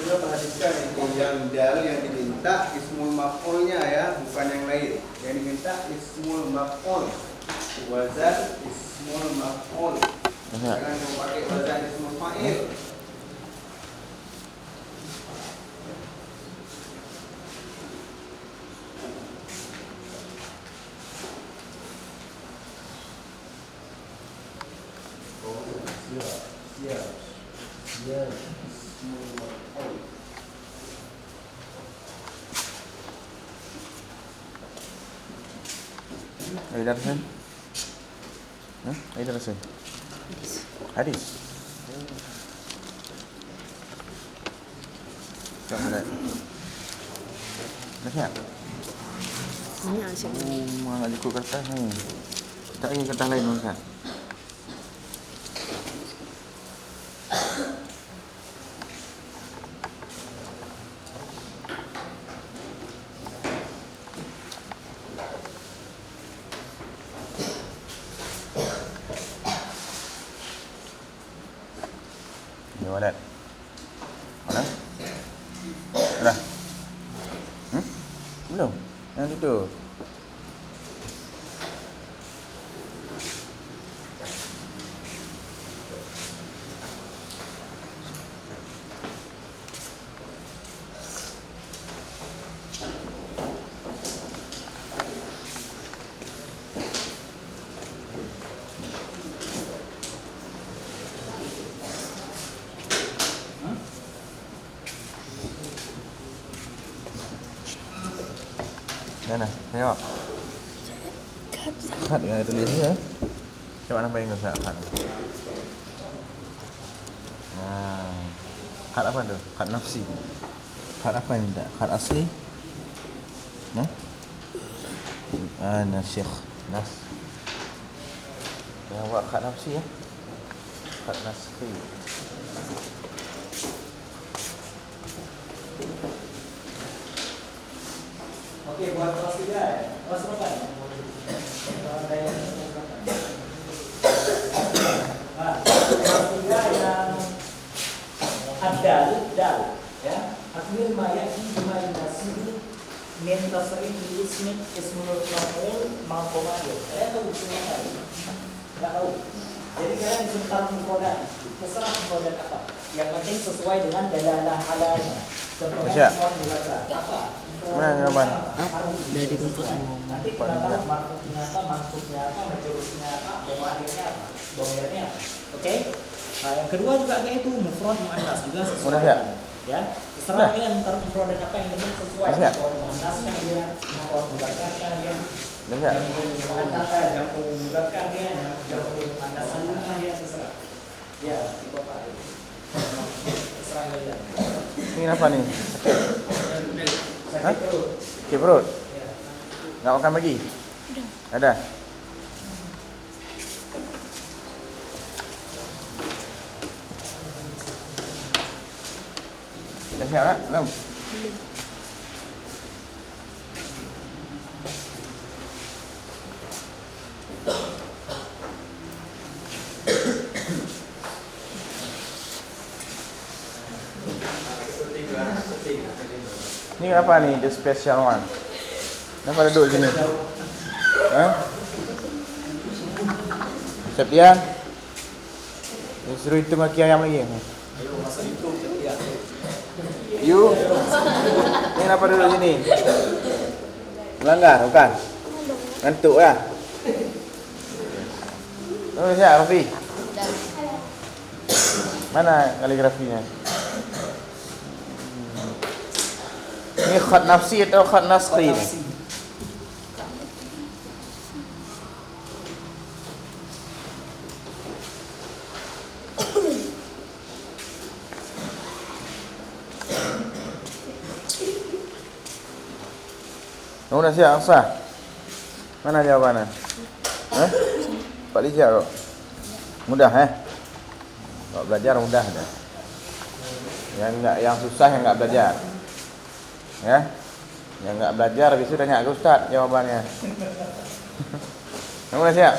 juga perhatikan ini yang dal yang diminta ismul maf'ulnya ya, bukan yang lain. Yang diminta ismul maf'ul. Wazan ismul maf'ul. Jangan kamu pakai wazan ismul fa'il. Ya, ismul maf'ul. Ada darasan? Ada darasan? Hadis. Tak ada. Dah siap? Banyak siap. Mana ikut kertas ni? Tak ingin kertas lain Ustaz. Ni walat. Mana? Dah. Belum. Yang itu. Mana? Tengok. Khat yang tulis ni ya. Macam mana main Ustaz khat? Khat apa tu? Khat nafsi. Khat apa yang minta? Khat asli? Nah? Nasikh. Nas. Yang buat khat nafsi ya. Khat naskhi. Okey, buat kelas 3 ya. Kelas berapa? Kelas 3 yang adal, dal, ya. Artinya mayat dimain nasi min tasrif ismul maf'ul ma'qul. Saya tahu sebenarnya. Enggak tahu. Jadi kalian disuruh taruh mufradat. Terserah mufradat apa. Yang penting sesuai dengan dalalah halanya. Contohnya apa? Mana gambar? Dah dikumpul semua. Nanti kita tahu maksudnya apa, menjurusnya apa, akhirnya apa, domirnya apa. Oke? Nah, yang kedua juga kayak itu mufrad muannas juga sesuai. Udah siap? Ya. Terserah kalian taruh mufrad apa yang penting sesuai. Udah siap? Mufrad muannasnya dia, mufrad mudzakarnya dia. Dah siap? Yang mudzakkar dia, yang muannasnya dia terserah. Ya, itu apa? Terserah kalian. Ini apa ni? Hah? Sakit perut? Nak makan lagi? Ada. Dah siap tak? Belum? Ni kenapa ni? The special one. Kenapa duduk sini? Septian? Dia suruh hitung kaki ayam lagi. You? Ni kenapa duduk sini? Melanggar, bukan? Ngantuk lah. Oh, siap Rafi? Mana kaligrafinya? Ni khat nafsi atau khat naskhi ni? Kamu dah siap Afsah? Mana jawapannya? Pak Lijak kok? Mudah Kalau belajar mudah dah. Yang susah yang enggak belajar. Ya. Yang enggak belajar habis itu tanya ke ustaz jawabannya. Kamu dah siap?